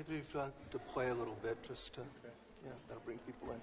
David, if you'd like to play a little bit, just to, yeah, that'll bring people in.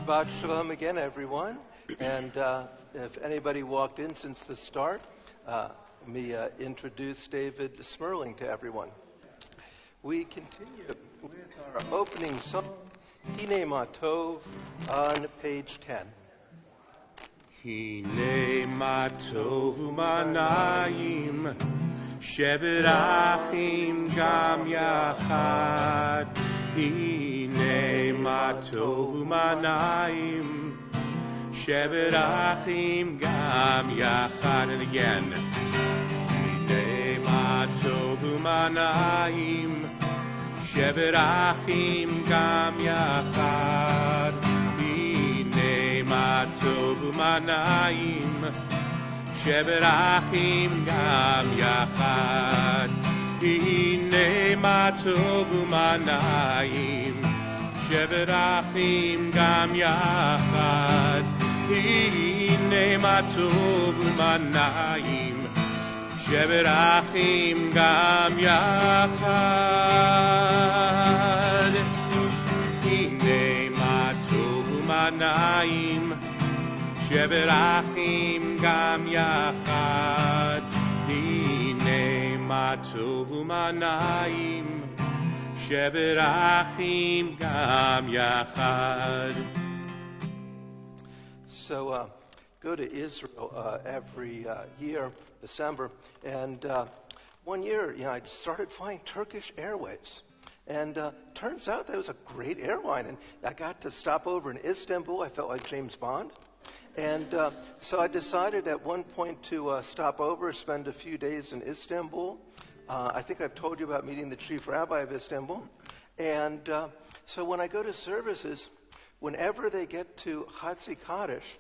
Shabbat Shalom again, everyone. And if anybody walked in since the start, let me introduce David Smerling to everyone. We continue with our opening song, Hine Ma Tov, on page 10. Hine Ma Tov U'Manayim Shevet Achim Gam Yachad Hine Ma Tov U'Manayim Shevet Achim Gam Yachad. And again, Hine Ma Tov U'Manayim Shevet Achim Gam Yachad Hine Ma Tov U'Manayim Shevet Achim Gam Yachad Hine Ma Tov U'Manayim Shevet Achim Gam Yachad Hine Ma Tov U'Manayim Shevet Achim Gam Yachad Hine Ma Tov U'Manayim Shevet Achim Gam Yachad Hine Ma Tov U'Manayim Shevet Achim Gam Yachad. So go to Israel every year, December, and one year, I started flying Turkish Airways. And turns out that was a great airline, and I got to stop over in Istanbul. I felt like James Bond. And so I decided at one point to stop over, spend a few days in Istanbul. I think I've told you about meeting the chief rabbi of Istanbul. And so when I go to services, whenever they get to Chatzi Kaddish,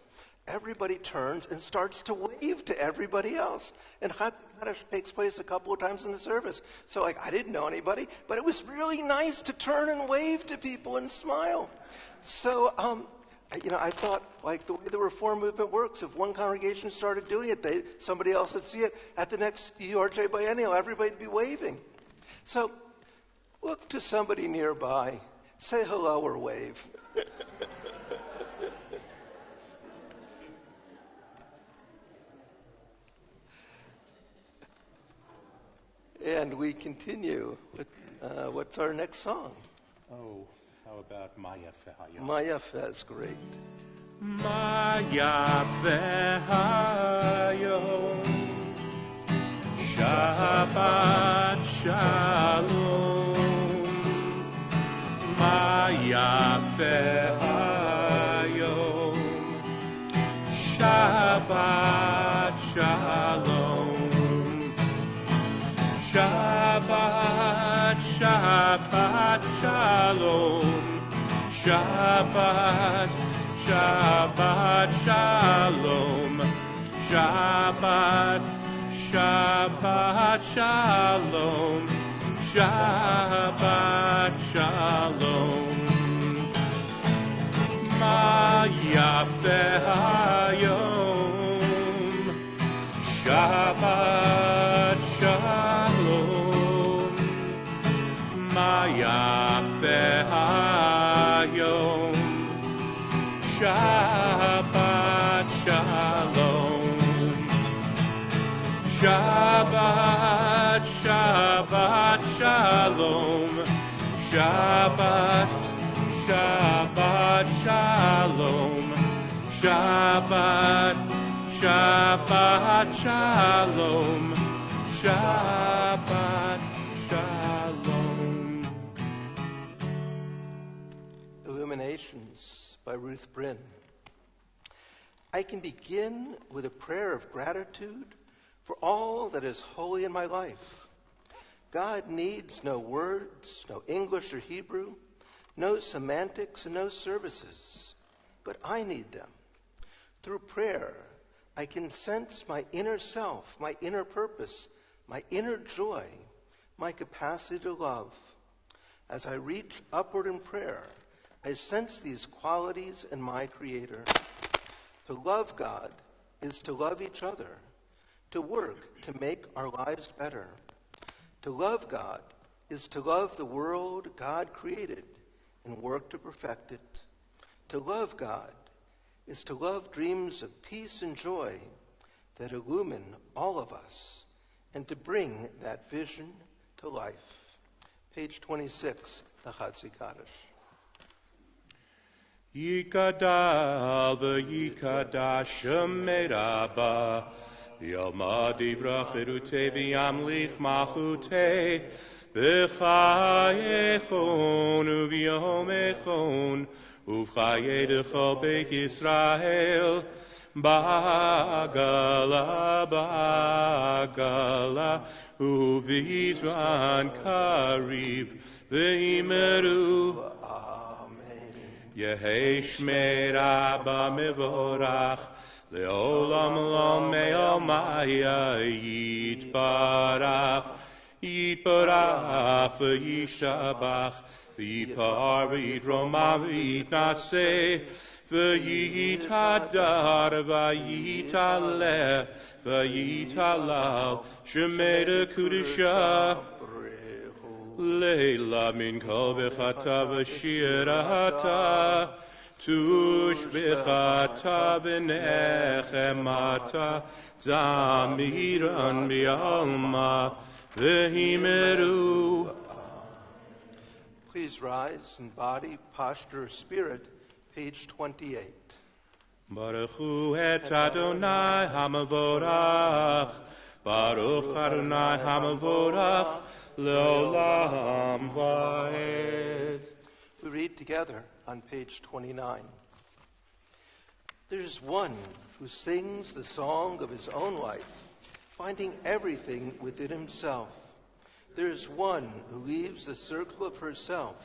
everybody turns and starts to wave to everybody else. And Chatzi Kaddish takes place a couple of times in the service. So I didn't know anybody, but it was really nice to turn and wave to people and smile. So I thought, the way the Reform movement works, if one congregation started doing it, somebody else would see it. At the next URJ biennial, everybody would be waving. So look to somebody nearby, say hello or wave. And we continue with what's our next song? Oh, how about Ma Yafeh Hayom? Ma Yafeh is great. Ma Yafeh Hayom Shabbat Shalom Ma Yafeh Hayom Shabbat Shalom Shabbat Shabbat Shalom Shabbat, Shabbat, Shalom. Shabbat, Shabbat, Shalom. Shabbat, Shalom. Ma Yafeh Hayom. Shabbat, Shalom. Ma Yafeh Hayom. Shabbat Shalom. Shabbat, Shabbat Shalom. Shabbat, Shabbat Shalom. Shabbat, Shabbat Shalom. Shabbat Nations by Ruth Bryn. I can begin with a prayer of gratitude for all that is holy in my life. God needs no words, no English or Hebrew, no semantics and no services, but I need them. Through prayer, I can sense my inner self, my inner purpose, my inner joy, my capacity to love. As I reach upward in prayer, I sense these qualities in my Creator. To love God is to love each other, to work to make our lives better. To love God is to love the world God created and work to perfect it. To love God is to love dreams of peace and joy that illumine all of us and to bring that vision to life. Page 26, the Chatzi Kaddish. Yikadal v'yikadash meraba v'yalma divrach erute v'yamlich malchute b'chayechon u'v'yomechon u'v'chaye d'chol beit Yisrael ba'agala ba'agala u'v'yizran kariv v'imeru Yehi Shmei Rabba Mevorach Le'olam Olam Me'omaya Yitbarach Yitbarach V'yishtabach V'yipar V'yitromam V'yitnaseh V'yitadar V'yitaleh V'yitalal Shemei Kudusha Leila min kol bechata v'shirata tush bechata v'nechemata zamiran bi'alma v'himeru. Please rise in body, posture, or spirit, page 28. Baruch hu et Adonai hamavorach Baruch Adonai hamavorach Le'olam va'ed. We read together on page 29. There's one who sings the song of his own life, finding everything within himself. There's one who leaves the circle of herself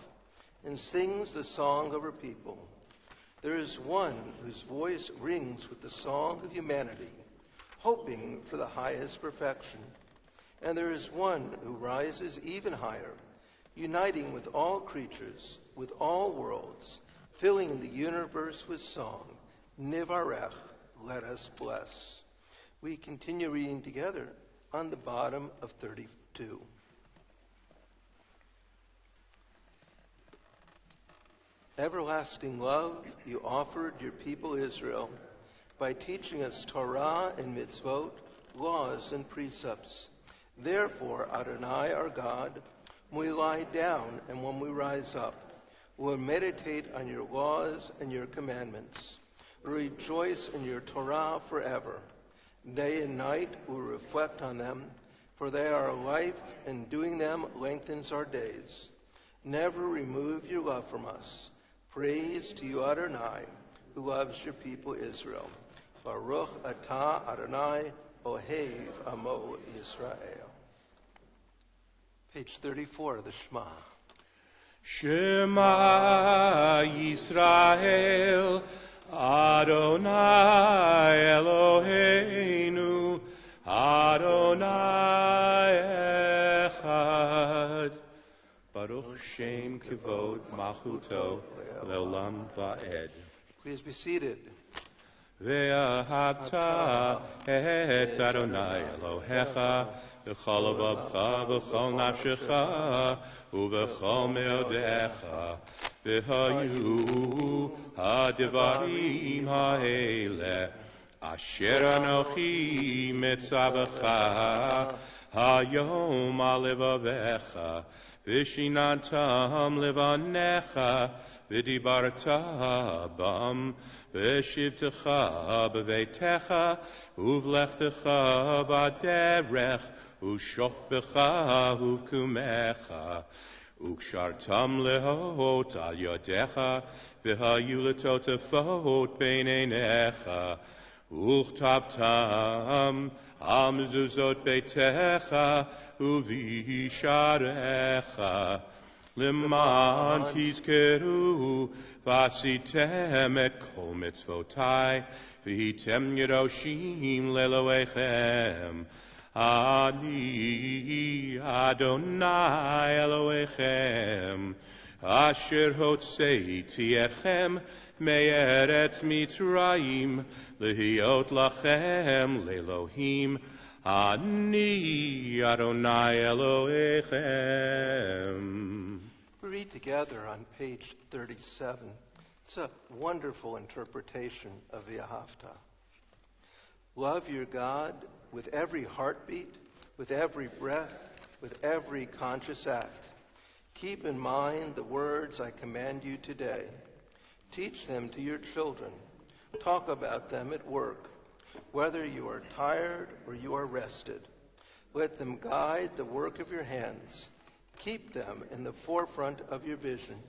and sings the song of her people. There is one whose voice rings with the song of humanity, hoping for the highest perfection. And there is one who rises even higher, uniting with all creatures, with all worlds, filling the universe with song. Nivarech, let us bless. We continue reading together on the bottom of 32. Everlasting love, you offered your people Israel by teaching us Torah and mitzvot, laws and precepts. Therefore, Adonai, our God, when we lie down and when we rise up, we'll meditate on your laws and your commandments. Rejoice in your Torah forever. Day and night we'll reflect on them, for they are our life, and doing them lengthens our days. Never remove your love from us. Praise to you, Adonai, who loves your people Israel. Baruch atah Adonai, Ohev Amo Yisrael. Page 34, the Shema. Shema Yisrael, Adonai Eloheinu, Adonai Echad. Baruch Shem Kivod Malchuto Leolam Va'ed. Please be seated. Ve'ahavta et Adonai Elohecha v'chol lebavcha v'chol nafshecha u'v'chol meodecha v'hayu ha'devarim ha'ele asher anochi mitzavecha hayom alevavecha v'shinantam levanecha v'dibarta bam v'shivtecha b'veitecha uvlechtecha v'aderech u'shofbecha uvkumecha Ukshartam lehot al yodecha, v'hayu letotafot bein einecha, Uchtavtam al mezuzot beitecha, uvisharecha, Leman tizkeru, vasitem et kol mitzvotai, v'hitem yeroshim leloechem. Ani Adonai Elohechem, Asher hotzeiti etchem me'eretz Mitzrayim, lehiot lachem le'Elohim. Ani Adonai Elohechem. We read together on page 37. It's a wonderful interpretation of V'ahavta. Love your God with every heartbeat, with every breath, with every conscious act. Keep in mind the words I command you today. Teach them to your children. Talk about them at work, whether you are tired or you are rested. Let them guide the work of your hands. Keep them in the forefront of your vision.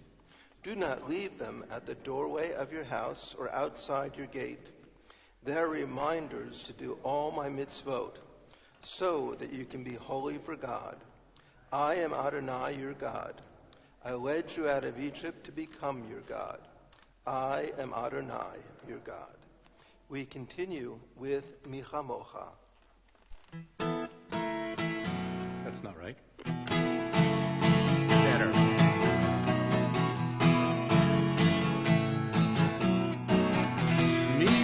Do not leave them at the doorway of your house or outside your gate. They're reminders to do all my mitzvot, so that you can be holy for God. I am Adonai, your God. I led you out of Egypt to become your God. I am Adonai, your God. We continue with Michamocha. That's not right. Better.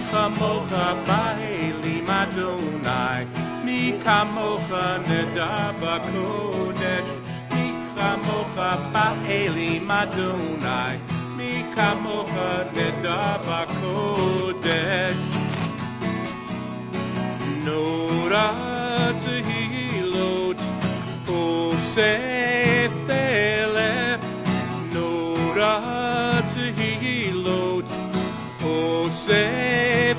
Kamocha ba'elim Adonai, mi kamocha nedar b'kodesh. Mi kamocha ba'elim Adonai, mi kamocha nedar b'kodesh. Nora tehilot osef belef, Nora tehilot osef.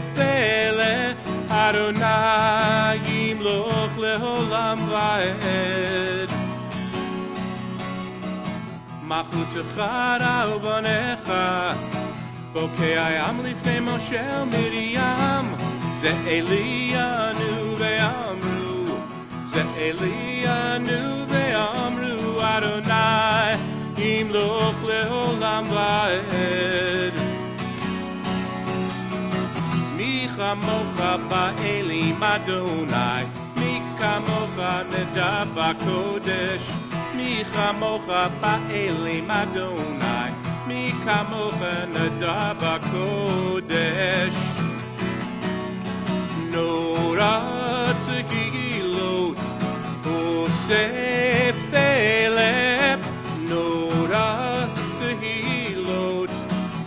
Adonai yimloch leholam va'ed. Malchutecha al banecha, bokei ayam lifnei Moshe Miriam. Ze Elianu ve'amru, Ze Elianu ve'amru, Adonai yimloch leholam va'ed. Michamocha ba'elim Adonai, Mikamocha nedar b'kodesh. Michamocha ba'elim Adonai, Mikamocha nedar b'kodesh. Nora tehilot osef belef, Nora tehilot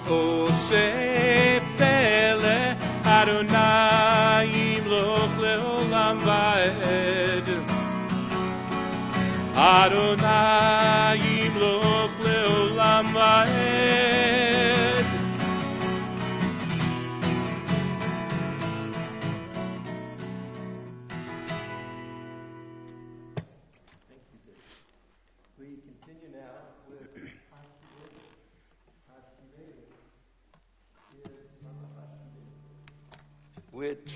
osef belef. Adonai yimloch leolam va'ed. Adonai yimloch leolam va'ed. We continue now with which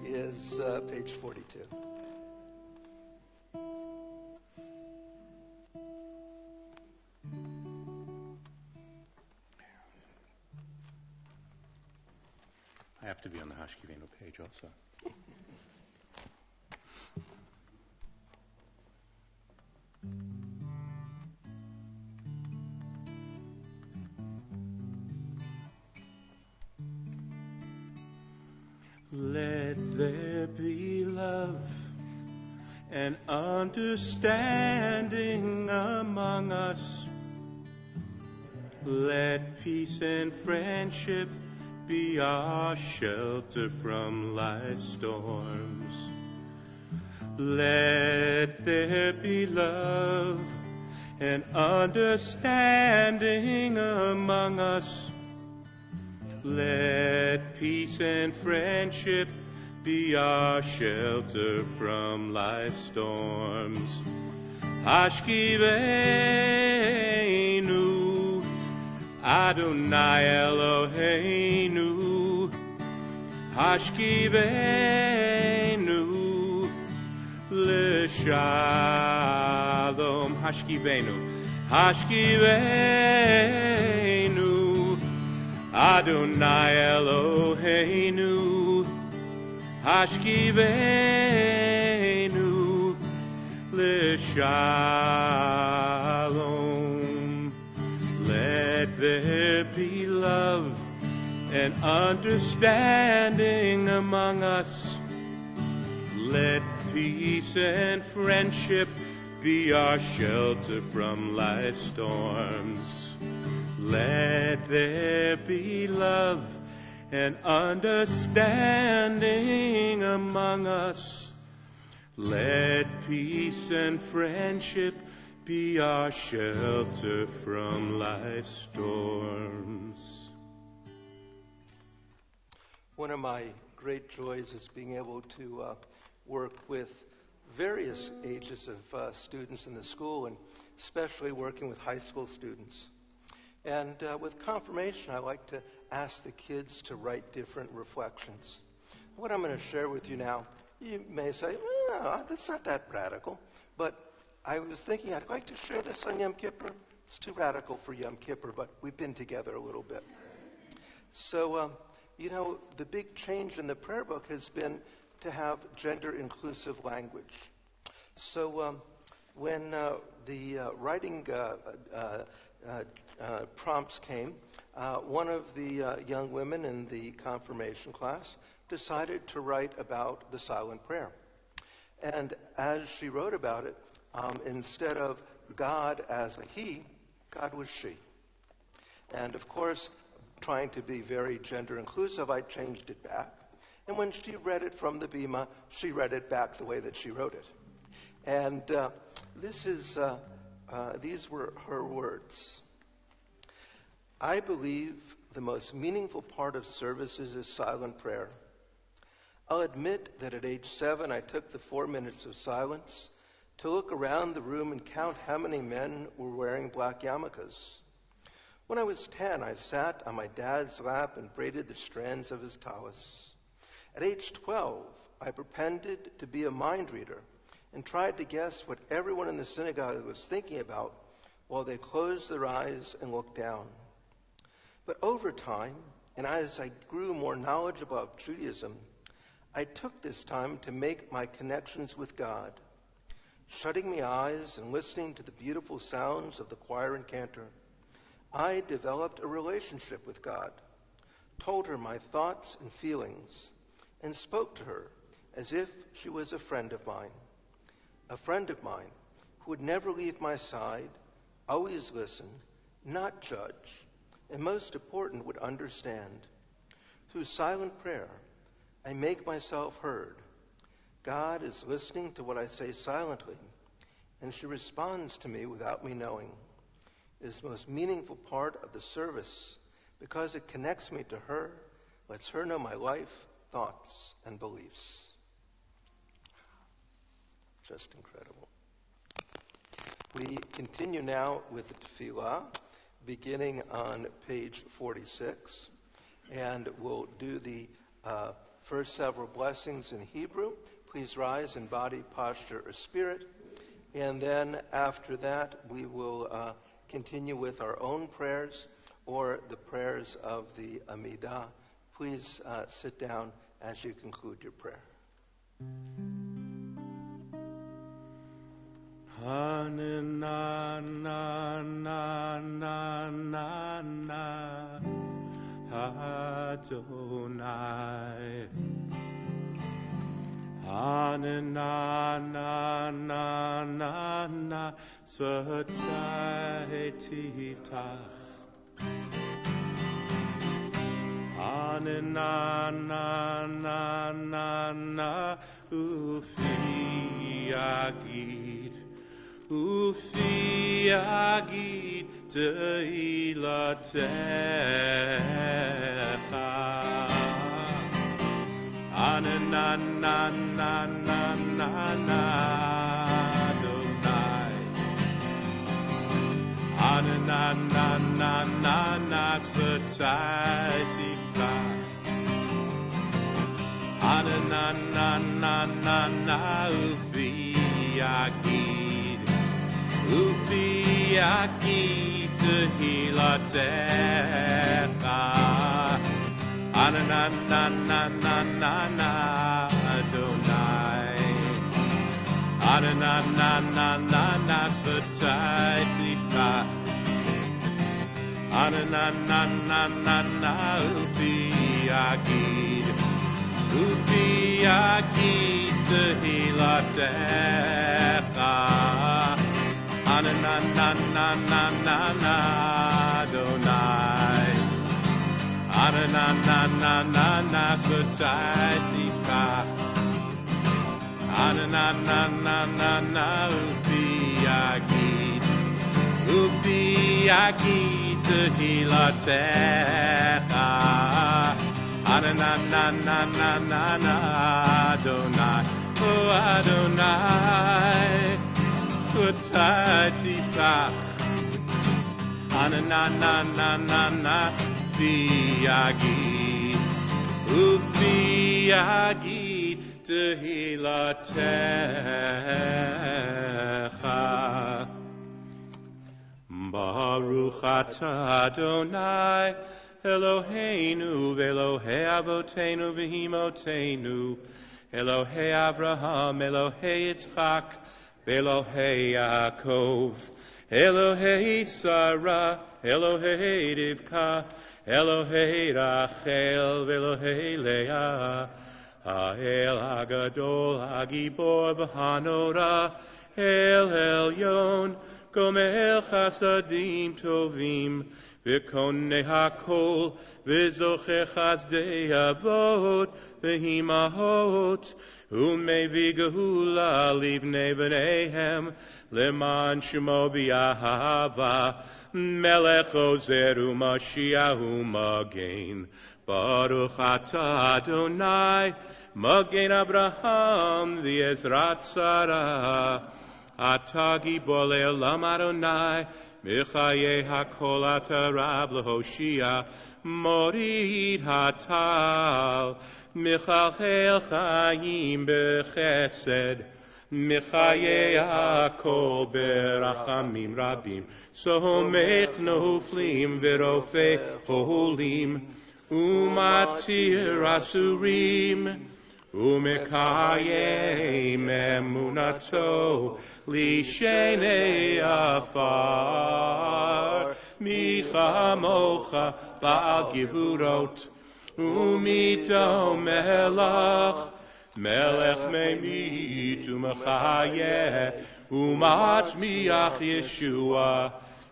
is page 42. I have to be on the Hashkivenu page also. Let there be love and understanding among us. Let peace and friendship be our shelter from life's storms. Let there be love and understanding among us. Let peace and friendship be our shelter from life's storms. Hashkiveinu, Adonai Eloheinu, Hashkiveinu, L'Shalom, Hashkiveinu, Hashkiveinu, Adonai Eloheinu, Hashkiveinu, L'Shalom. Let there be love and understanding among us. Let peace and friendship be our shelter from life's storms. Let there be love and understanding among us. Let peace and friendship be our shelter from life's storms. One of my great joys is being able to work with various ages of students in the school, and especially working with high school students. And with confirmation, I like to ask the kids to write different reflections. What I'm going to share with you now, you may say, that's not that radical. But I was thinking I'd like to share this on Yom Kippur. It's too radical for Yom Kippur, but we've been together a little bit. So, the big change in the prayer book has been to have gender-inclusive language. So when the writing prompts came, one of the young women in the confirmation class decided to write about the silent prayer. And as she wrote about it, instead of God as a he, God was she. And of course, trying to be very gender inclusive, I changed it back. And when she read it from the Bima, she read it back the way that she wrote it. And these were her words. I believe the most meaningful part of services is silent prayer. I'll admit that at age 7, I took the 4 minutes of silence to look around the room and count how many men were wearing black yarmulkes. When I was 10, I sat on my dad's lap and braided the strands of his tallis. At age 12, I pretended to be a mind reader and tried to guess what everyone in the synagogue was thinking about while they closed their eyes and looked down. But over time, and as I grew more knowledgeable of Judaism, I took this time to make my connections with God, shutting my eyes and listening to the beautiful sounds of the choir and cantor. I developed a relationship with God, told her my thoughts and feelings, and spoke to her as if she was a friend of mine who would never leave my side, always listen, not judge, and most important, would understand. Through silent prayer, I make myself heard. God is listening to what I say silently, and she responds to me without me knowing. It is the most meaningful part of the service because it connects me to her, lets her know my life, thoughts, and beliefs. Just incredible. We continue now with the tefillah, beginning on page 46, and we'll do the first several blessings in Hebrew. Please rise in body, posture, or spirit. And then after that, we will continue with our own prayers or the prayers of the Amidah. Please sit down as you conclude your prayer. Adonai. Ananananana Svatai Tiftach. Ananananana Ufi Agid Tehilatecha. Anananananana Adonai. Ananana Svataitika. Ananana Ufiakid. Ufiakid Tehilatecha. Ananana Adonai. Ananana Svataitika. Ananana Ufiakid. Ufiakid Tehilatecha. Ananana Adonai. Ananana Svataitika. Ananana Ufiakid. Ufiakid Tehilatecha. Ananana Adonai. Oh Adonai. Svataitika. Ananana Ufiakid. Ufiakid Tehilatecha. Baruch atah Adonai Eloheinu v'Elohei Avotenu v'Himotenu Elohei Avraham Elohei Yitzchak v'Elohei Yaakov Elohei Sarah Elohei Rivka Elohei Rachel v'Elohei Leah Ha'el Hagadol Hagibor v'Hanora El Elyon Gomel Chasadim Tovim V'Konei HaKol V'Zochei Chazdei Avot V'Himahot U'Mevi Gehula Livnei V'neihem Leman Shemo B'Yahava Melech Ozer U'Mashiach U'Magen Baruch atah Adonai Magen Abraham V'Ezrat Sarah Atah Gibor Le'olam Adonai Michayei HaKol Atah Rab L'Hoshia Morid Hatal Michal Chaim B'Chesed Michayei HaKol B'Rachamim Rabim Somech Noflim V'Rofei Cholim Umatir Asurim Umekayem Emunato Lishenei Afar Michamocha Ba'al Givurot Umito Melach Melech Meimit Umechayeh Umatmiach Yeshua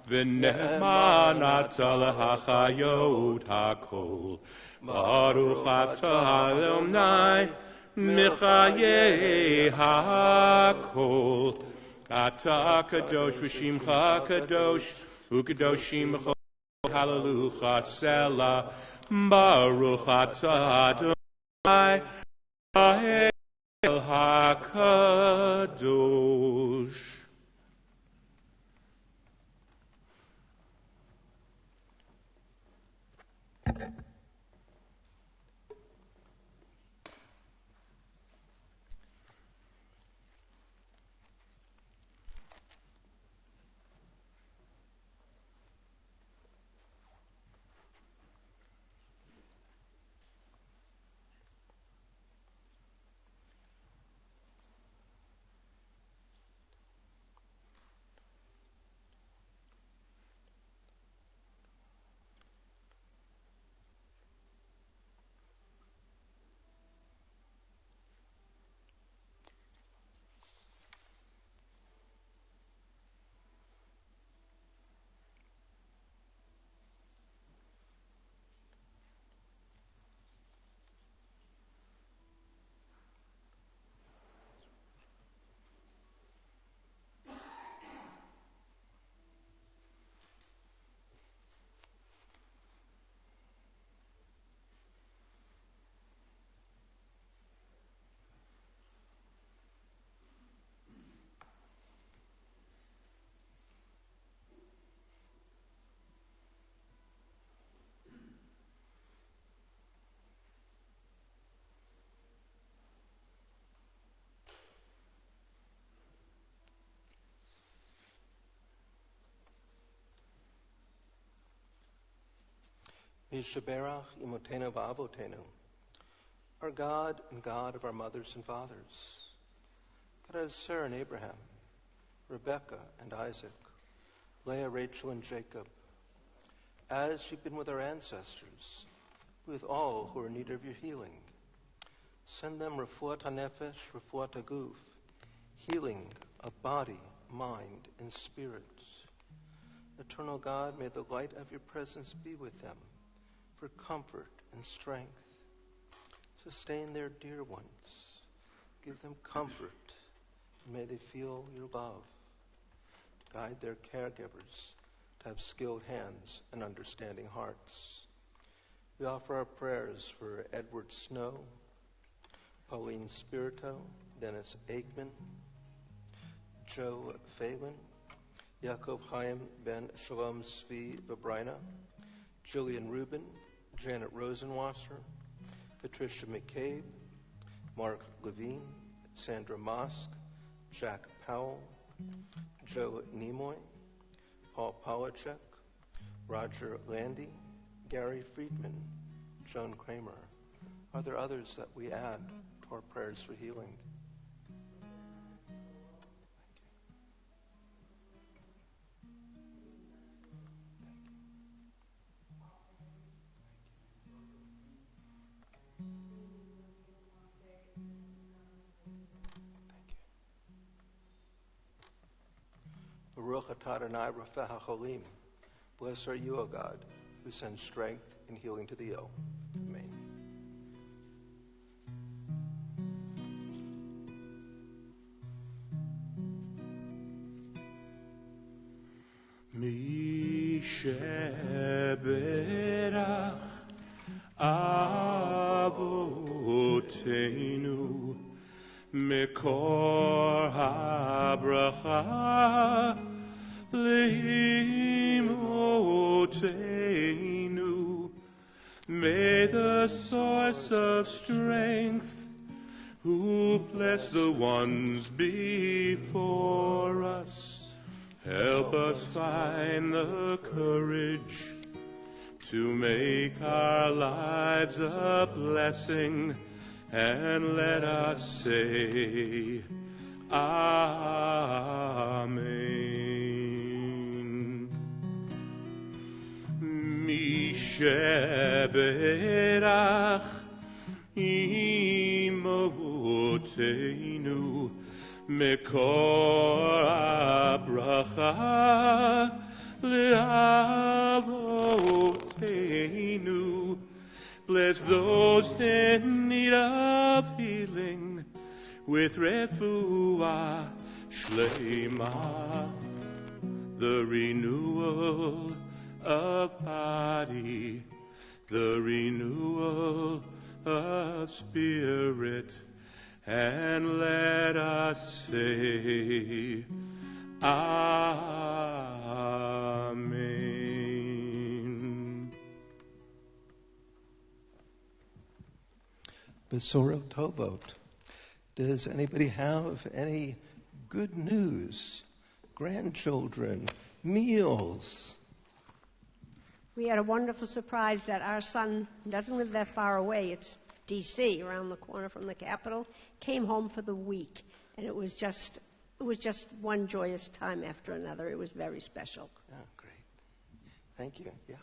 V'nehman Atah L'Hachayot HaKol Baruch atah Adonai Michayei HaKol Atah Kadosh V'Shimcha Kadosh U'Kadoshim B'chol Hallelujah Selah Baruch atah Adonai El HaKadosh. Mishaberach imotenu va'avotenu. Our God and God of our mothers and fathers. God of Sarah and Abraham, Rebekah and Isaac, Leah, Rachel, and Jacob. As you've been with our ancestors, with all who are in need of your healing, send them refuat hanefesh, refuat haguf, healing of body, mind, and spirit. Eternal God, may the light of your presence be with them for comfort and strength. Sustain their dear ones. Give them comfort, and may they feel your love. Guide their caregivers to have skilled hands and understanding hearts. We offer our prayers for Edward Snow, Pauline Spirito, Dennis Aikman, Joe Phelan, Yaakov Chaim Ben Shalom Svi Vabrina, Jillian Rubin, Janet Rosenwasser, Patricia McCabe, Mark Levine, Sandra Mosk, Jack Powell, Joe Nimoy, Paul Polachek, Roger Landy, Gary Friedman, Joan Kramer. Are there others that we add to our prayers for healing? Baruch atah Adonai Rafeh HaCholim. Blessed are you, O God, who sends strength and healing to the ill. Amen. Misheberach Avotenu Mekor HaBracha Leimotenu. May the source of strength, who bless the ones before us, help us find the courage to make our lives a blessing, and let us say, Amen. Misheberach imotenu mekor habracha leavotenu. Bless those in need of healing with refuah shlema, the renewal of body, the renewal of spirit, and let us say, Amen. Besorot Tovot. Does anybody have any good news? Grandchildren, meals? We had a wonderful surprise that our son doesn't live that far away. It's D.C., around the corner from the Capitol. Came home for the week, and it was just one joyous time after another. It was very special. Oh, great. Thank you. Yeah.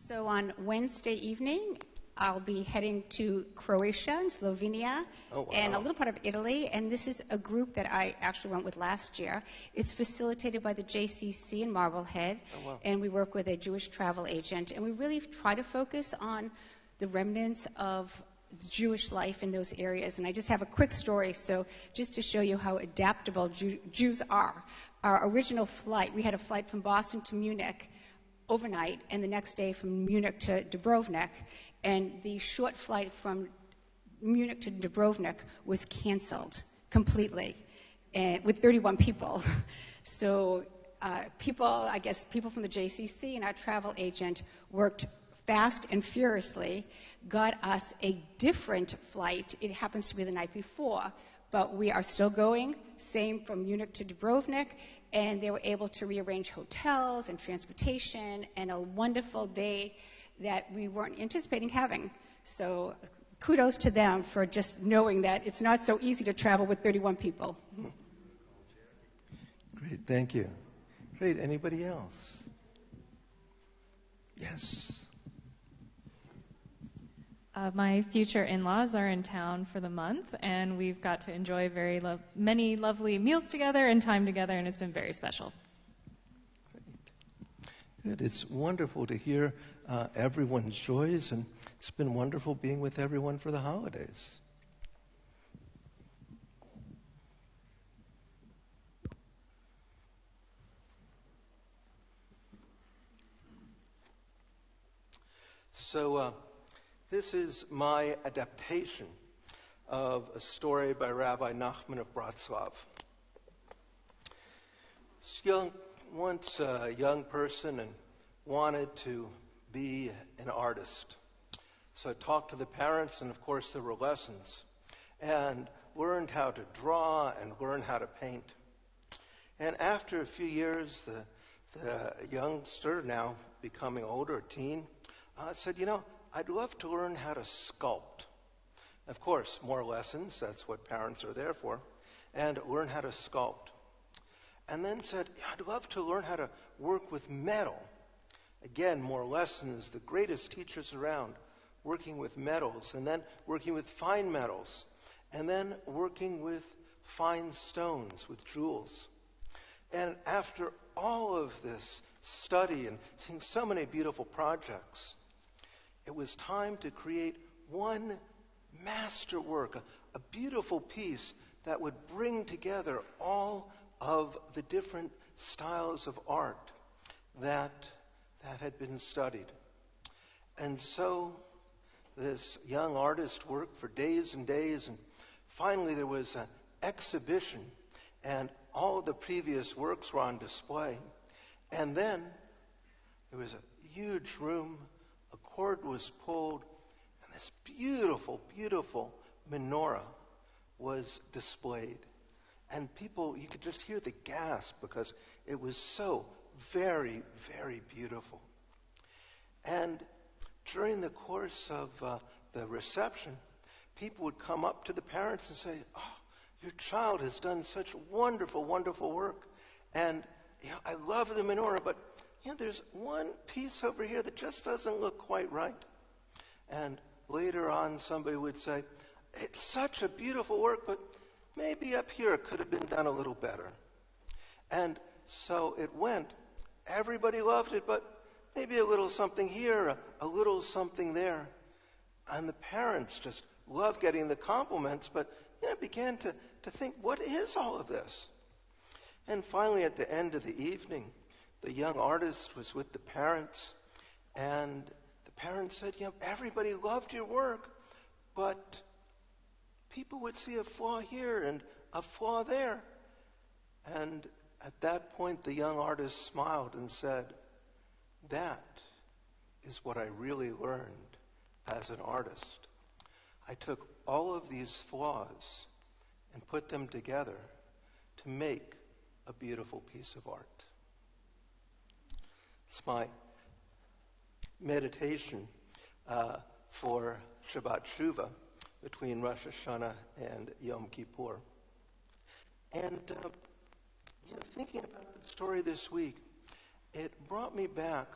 So on Wednesday evening, I'll be heading to Croatia and Slovenia and a little part of Italy. And this is a group that I actually went with last year. It's facilitated by the JCC in Marblehead. And we work with a Jewish travel agent. And we really try to focus on the remnants of Jewish life in those areas. And I just have a quick story, so just to show you how adaptable Jews are. Our original flight, we had a flight from Boston to Munich overnight, and the next day from Munich to Dubrovnik. And the short flight from Munich to Dubrovnik was canceled completely, and with 31 people. So people from the JCC and our travel agent worked fast and furiously, got us a different flight. It happens to be the night before, but we are still going, same from Munich to Dubrovnik, and they were able to rearrange hotels and transportation and a wonderful day that we weren't anticipating having. So kudos to them for just knowing that it's not so easy to travel with 31 people. Great, thank you. Great, anybody else? Yes. My future in-laws are in town for the month, and we've got to enjoy many lovely meals together and time together, and it's been very special. Good. It's wonderful to hear everyone's joys, and it's been wonderful being with everyone for the holidays. So this is my adaptation of a story by Rabbi Nachman of Bratslav. Once a young person and wanted to be an artist. So I talked to the parents, and of course there were lessons, and learned how to draw and learn how to paint. And after a few years, the youngster, now becoming older, a teen, said, I'd love to learn how to sculpt. Of course, more lessons, that's what parents are there for, and learn how to sculpt. And then said, I'd love to learn how to work with metal. Again, more lessons, the greatest teachers around, working with metals, and then working with fine metals, and then working with fine stones, with jewels. And after all of this study and seeing so many beautiful projects, it was time to create one masterwork, a beautiful piece that would bring together all of the different styles of art that had been studied. And so this young artist worked for days and days, and finally there was an exhibition, and all of the previous works were on display. And then there was a huge room, a cord was pulled, and this beautiful, beautiful menorah was displayed. And people, you could just hear the gasp because it was so very, very beautiful. And during the course of the reception, people would come up to the parents and say, your child has done such wonderful, wonderful work. And I love the menorah, but there's one piece over here that just doesn't look quite right. And later on, somebody would say, it's such a beautiful work, but maybe up here it could have been done a little better. And so it went. Everybody loved it, but maybe a little something here, a little something there. And the parents just loved getting the compliments, but began to think, what is all of this? And finally, at the end of the evening, the young artist was with the parents, and the parents said, everybody loved your work, but people would see a flaw here and a flaw there. And at that point, the young artist smiled and said, that is what I really learned as an artist. I took all of these flaws and put them together to make a beautiful piece of art. It's my meditation for Shabbat Shuvah between Rosh Hashanah and Yom Kippur. And thinking about the story this week, it brought me back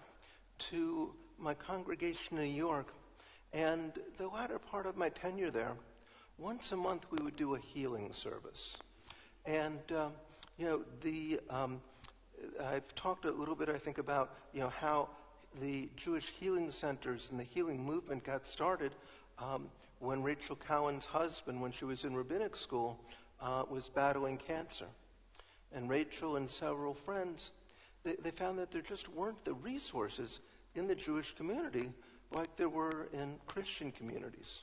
to my congregation in New York and the latter part of my tenure there. Once a month we would do a healing service. And, I've talked a little bit, I think, about, how the Jewish healing centers and the healing movement got started when Rachel Cowan's husband, when she was in rabbinic school, was battling cancer. And Rachel and several friends, they found that there just weren't the resources in the Jewish community like there were in Christian communities.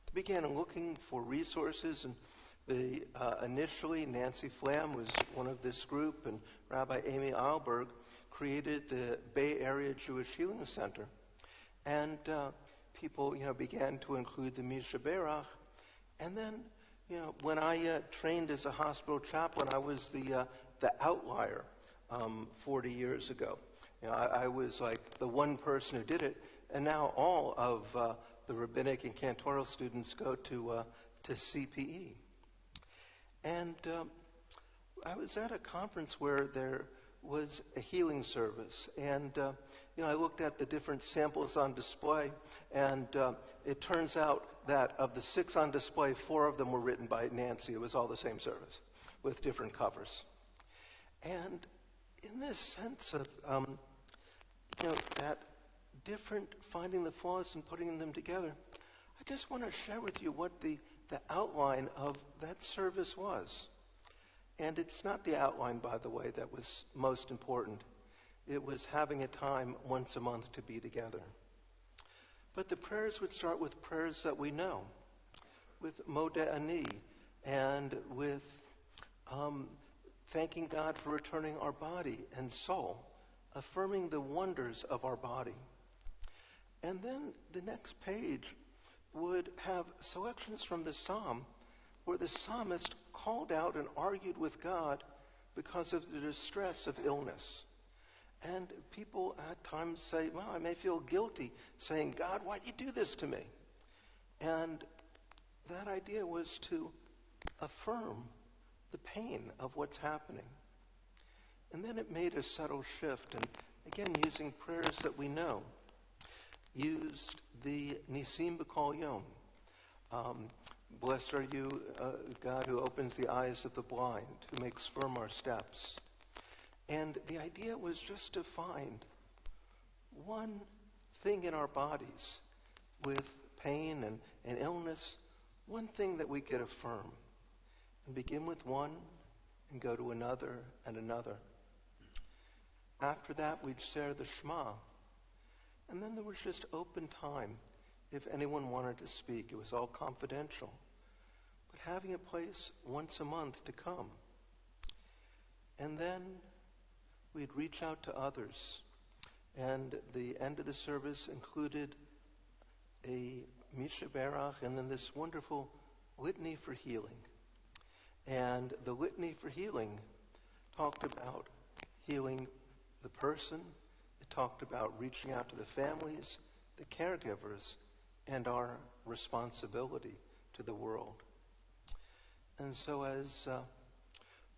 They began looking for resources, and initially Nancy Flam was one of this group, and Rabbi Amy Eilberg created the Bay Area Jewish Healing Center. And people, began to include the Misha Berach. And then, when I trained as a hospital chaplain, I was the the outlier 40 years ago. I was like the one person who did it, and now all of the rabbinic and cantoral students go to CPE. And I was at a conference where there was a healing service, and I looked at the different samples on display, and it turns out that of the 6 on display, 4 of them were written by Nancy. It was all the same service with different covers. And in this sense of that different, finding the flaws and putting them together, I just want to share with you what the outline of that service was. And it's not the outline, by the way, that was most important. It was having a time once a month to be together. But the prayers would start with prayers that we know, with Modeh Ani, and with thanking God for returning our body and soul, affirming the wonders of our body. And then the next page would have selections from the psalm where the psalmist called out and argued with God because of the distress of illness. And people at times say, well, I may feel guilty saying, God, why did you do this to me? And that idea was to affirm the pain of what's happening. And then it made a subtle shift, and again, using prayers that we know, used the Nisim B'Kol Yom. Blessed are you, God, who opens the eyes of the blind, who makes firm our steps. And the idea was just to find one thing in our bodies with pain and illness, one thing that we could affirm. And begin with one and go to another and another. After that, we'd share the Shema. And then there was just open time if anyone wanted to speak. It was all confidential. But having a place once a month to come. And then we'd reach out to others. And the end of the service included a Misha Berach and then this wonderful litany for healing. And the litany for healing talked about healing the person. It talked about reaching out to the families, the caregivers, and our responsibility to the world. And so as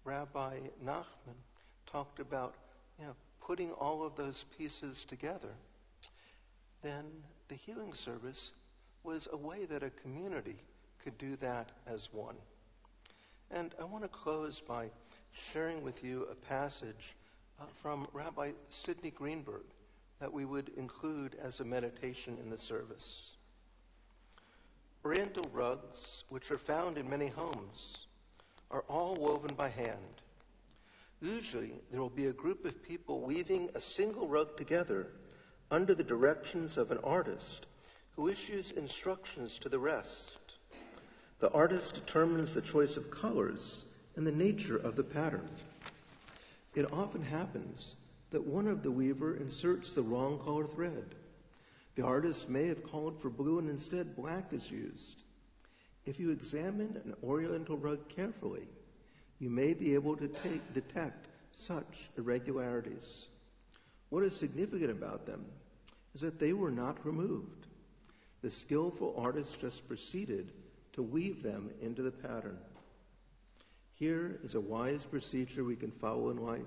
Rabbi Nachman talked about putting all of those pieces together, then the healing service was a way that a community could do that as one. And I want to close by sharing with you a passage from Rabbi Sidney Greenberg that we would include as a meditation in the service. Oriental rugs, which are found in many homes, are all woven by hand. Usually, there will be a group of people weaving a single rug together under the directions of an artist who issues instructions to the rest. The artist determines the choice of colors and the nature of the pattern. It often happens that one of the weaver inserts the wrong color thread. The artist may have called for blue and instead black is used. If you examine an Oriental rug carefully, you may be able to detect such irregularities. What is significant about them is that they were not removed. The skillful artist just proceeded to weave them into the pattern. Here is a wise procedure we can follow in life.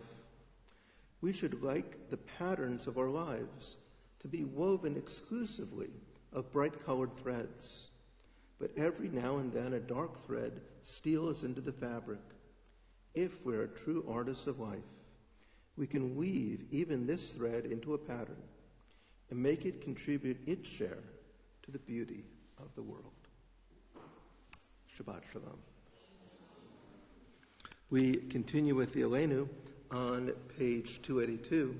We should like the patterns of our lives to be woven exclusively of bright-colored threads. But every now and then a dark thread steals into the fabric. If we're a true artists of life, we can weave even this thread into a pattern and make it contribute its share to the beauty of the world. Shabbat Shalom. We continue with the Emanu on page 282.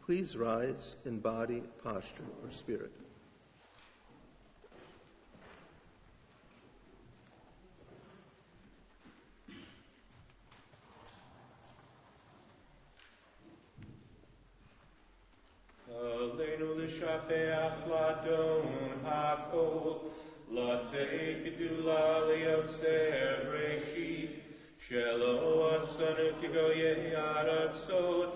Please rise in body, posture, or spirit. Aleinu l'shapeach ladon hakol, latei gedula liyoser breshit, שלא עשנו כגויי ארצות,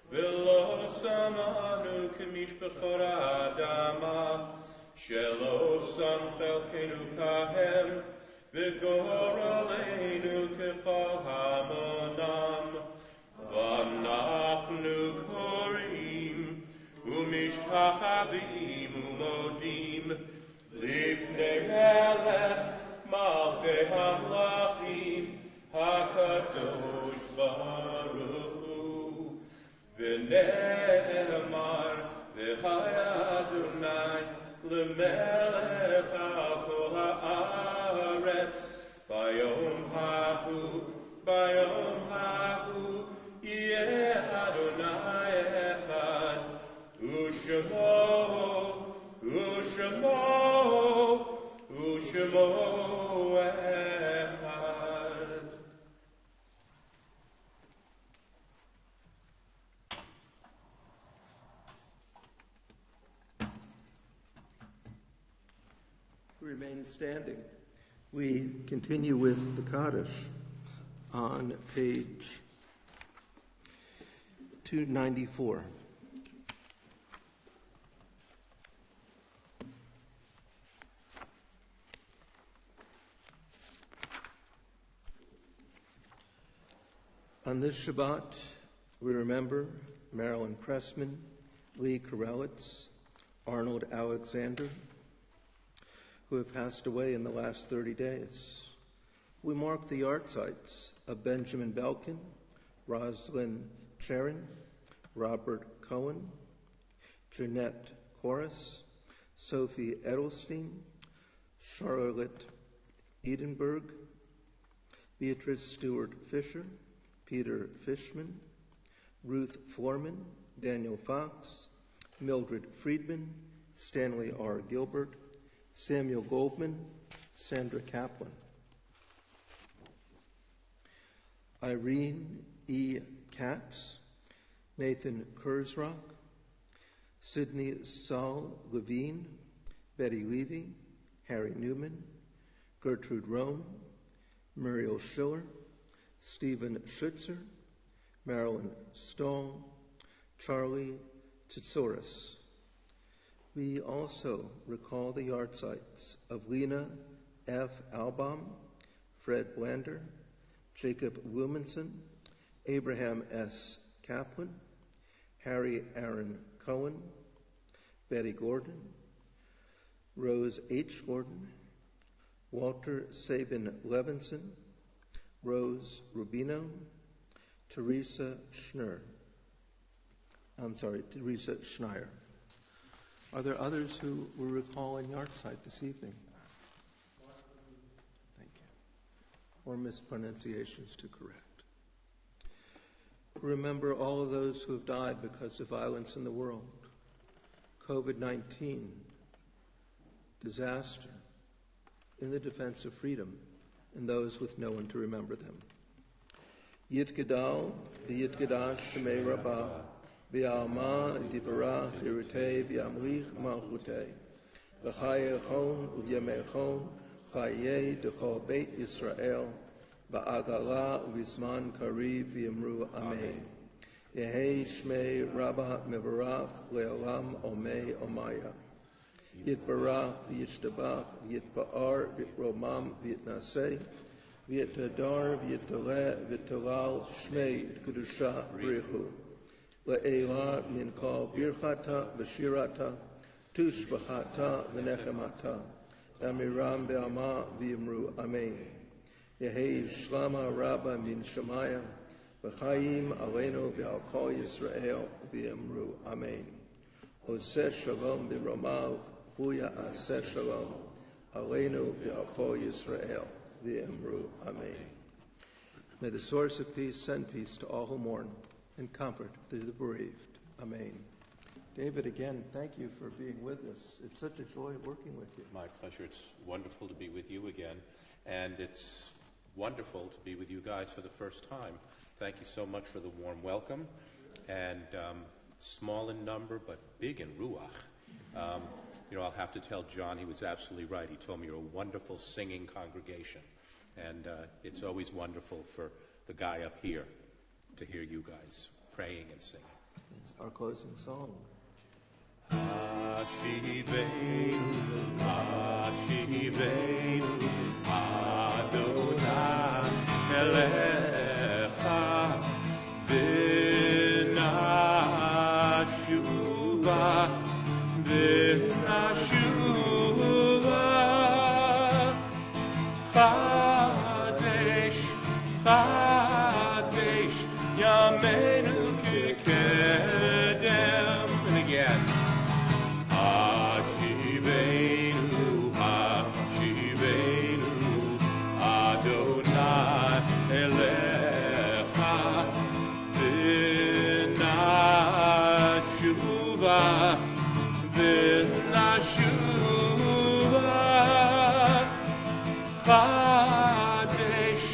ולא שמענו כמשפחות האדמה, שלא שם חלקנו כהם, וגורלנו ככל המונם. ואנחנו קוראים ומשתחווים ומודים לפני מלך מלכי המלכים הקדוש ברוך הוא. ונאמר והיה אדוני למלך על כל הארץ ביום ההוא יהיה אדוני אחד ושמו אחד. Remain standing. We continue with the Kaddish on page 294. On this Shabbat, we remember Marilyn Pressman, Lee Karelitz, Arnold Alexander, who have passed away in the last 30 days. We mark the yahrzeit of Benjamin Belkin, Rosalind Charon, Robert Cohen, Jeanette Horace, Sophie Edelstein, Charlotte Edenberg, Beatrice Stewart Fisher, Peter Fishman, Ruth Florman, Daniel Fox, Mildred Friedman, Stanley R. Gilbert, Samuel Goldman, Sandra Kaplan, Irene E. Katz, Nathan Kurzrock, Sidney Saul Levine, Betty Levy, Harry Newman, Gertrude Rome, Muriel Schiller, Stephen Schutzer, Marilyn Stahl, Charlie Tsouras. We also recall the yahrzeits of Lena F. Albaum, Fred Blander, Jacob Wilmanson, Abraham S. Kaplan, Harry Aaron Cohen, Betty Gordon, Rose H. Gordon, Walter Sabin Levinson, Rose Rubino, Teresa Schneier. Are there others who will recall in yahrzeit this evening? Thank you. Or mispronunciations to correct. Remember all of those who have died because of violence in the world. COVID-19, disaster, in the defense of freedom, and those with no one to remember them. Yitgadal, v'yitgadash shemei rabbah, v'yalma divarach irutei v'yamlich malchutei, v'chayechon u'vyamechon, chayei dechol beit Yisrael, v'agala u'vizman kariv v'yamru amen. Yehei shmei rabbah mevarach le'olam omei omaya. Yitbarach v'yishtabach v'yitba'ar v'yitromam v'yitnaseh v'yitadar v'yitaleh v'yitalal shmei kedusha b'richu le'ela min kol birchata v'shirata tushbachata v'nechemata v'amiram be'ama v'yimru amen. Yehei shlama rabba min shamaya v'chayim aleinu v'al kol Yisrael v'yimru amen. Oseh shalom b'romav Huya aseh shalom, aleinu v'al Yisrael, v'emru amen. May the source of peace send peace to all who mourn and comfort to the bereaved. Amen. David, again, thank you for being with us. It's such a joy working with you. My pleasure. It's wonderful to be with you again, and it's wonderful to be with you guys for the first time. Thank you so much for the warm welcome, and small in number but big in ruach. I'll have to tell John he was absolutely right. He told me you're a wonderful singing congregation. And it's always wonderful for the guy up here to hear you guys praying and singing. It's our closing song. Ashivenu, Ashivenu, Adonai Elecha, V'nashuva, V'nashuva, Chadesh, Chadesh, Yameinu Kekedem. And again. Ashivenu, Ashivenu, Adonai Elecha, V'nashuva, V'nashuva, Chadesh,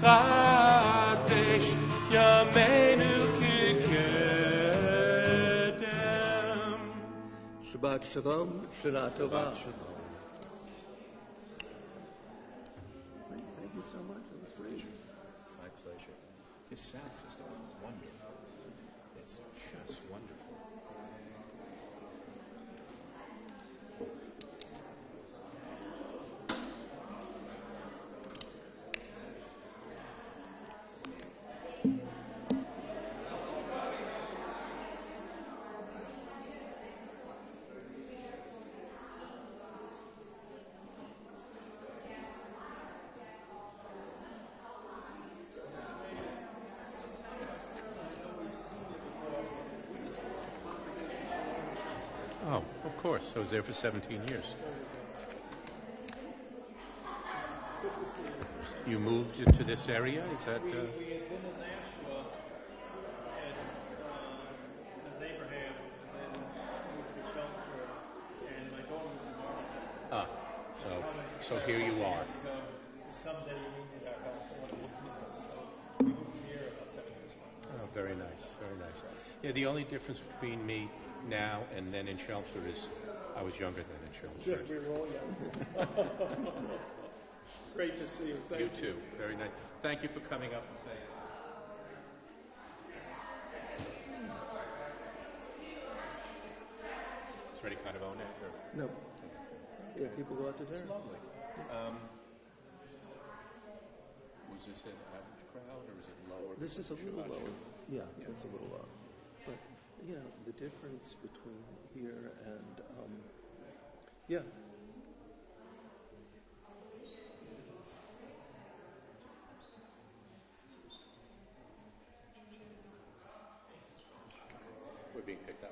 Chadesh, Yameinu Kekedem. Shabbat Shalom, Shana Tova. Shabbat shalom. Thank you so much. That was great. My pleasure. His sound system is wonderful. It's just wonderful. Oh, of course. I was there for 17 years. You moved into this area? Is that... We had been in Nashua at Abraham, and then moved to Shelter, and my daughter was in Arlington. so here you are. Someday you need our help. So we moved here about 7 years ago. Oh, very nice, very nice. Yeah, the only difference between me now and then in Chelmsford is I was younger than in Chelmsford. We were all young. Great to see you. Thank You too. Very nice. Thank you for coming up and saying. Is there any kind of own it? Or? No. Yeah, people go out to dinner. It's lovely. Was this an average crowd or is it lower? This is a little Shabbat lower. Shalom? Yeah, it's a little lower. But, yeah, the difference between here and, yeah. We're being picked up.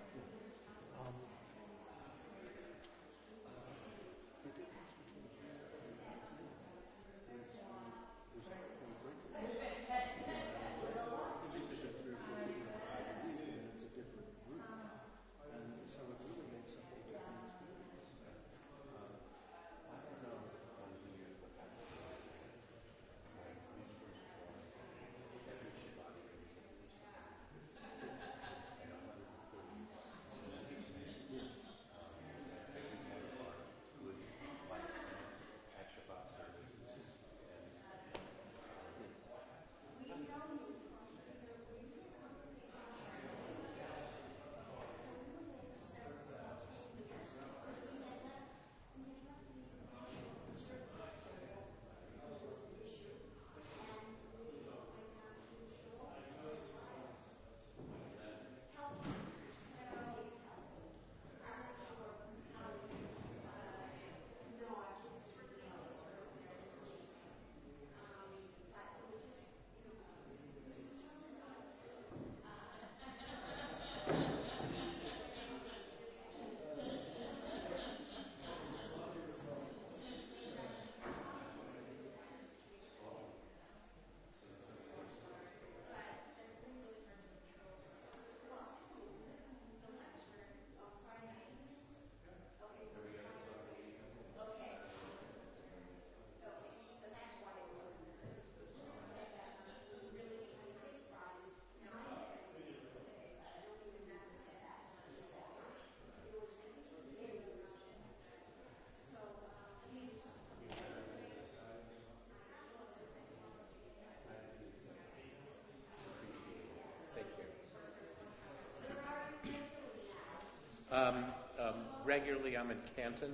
Regularly, I'm in Canton,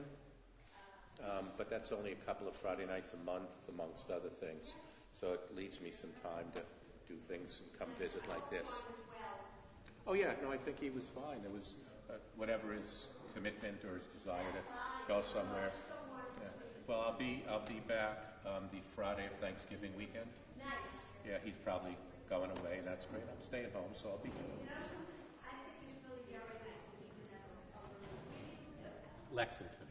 but that's only a couple of Friday nights a month, amongst other things. So it leaves me some time to do things and come visit like this. Oh yeah, no, I think he was fine. It was whatever his commitment or his desire to go somewhere. Yeah. Well, I'll be back the Friday of Thanksgiving weekend. Nice. Yeah, he's probably going away. That's great. I'm staying home, so I'll be here. Lexington.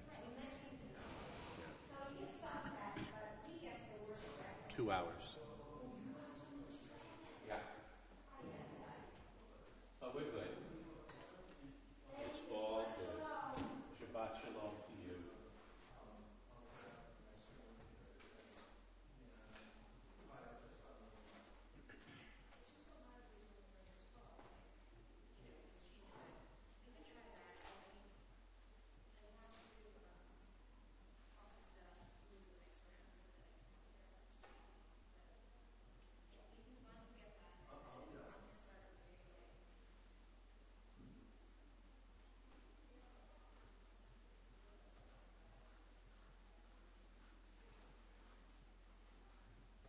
Yeah. 2 hours. Yeah. Oh, we're good. It's all good. Shabbat shalom to you.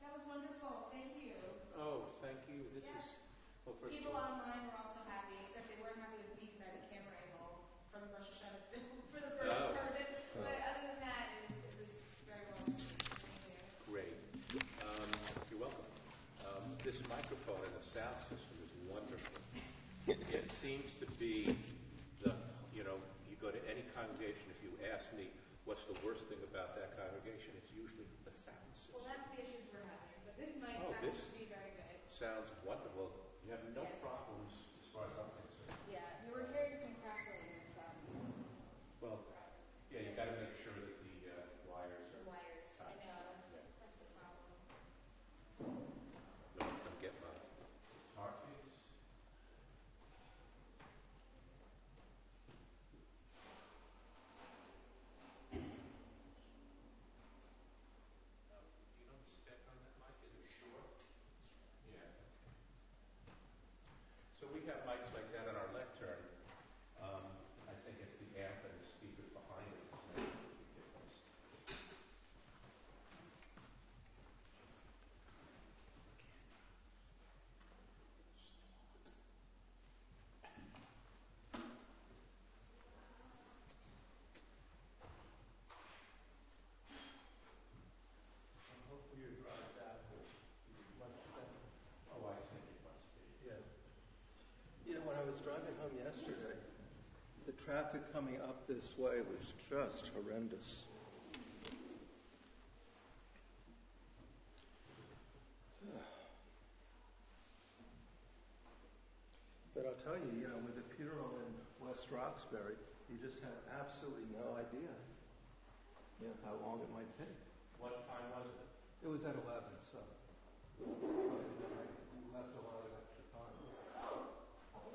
That was wonderful. Thank you. Oh, thank you. This is well, first People of all, online were also happy, except they weren't happy with me because I had the camera angle from Rosh Hashanah still for the first part of it. But other than that, it was very well received. Thank you. great. You're welcome. This microphone and the sound system is wonderful. It seems to be you go to any congregation, if you ask me what's the worst thing about that congregation, it's usually the sound system. Well, that's the issues we're having, but this might This to be very good. sounds wonderful. You have no Yes. problems as far as I'm concerned. Yeah, we were hearing some crackling in the front. Well, yeah, you got to make sure that the wires The are wires. I tight. know, Yeah. that's the problem. No, I'll get my guitar case. Do you know the spec on that mic? Is it short? Yeah. Okay. So we have mics like that on our lectern. I think it's the amp and the speakers behind it that make a big difference. Hopefully your drive back will be much better. Oh, I think it must be. Yeah. When I was driving home yesterday, the traffic coming up this way was just horrendous. But I'll tell you, with the funeral in West Roxbury, you just have absolutely no idea, how long it might take. What time was it? It was at 11, so I left a lot of extra time. But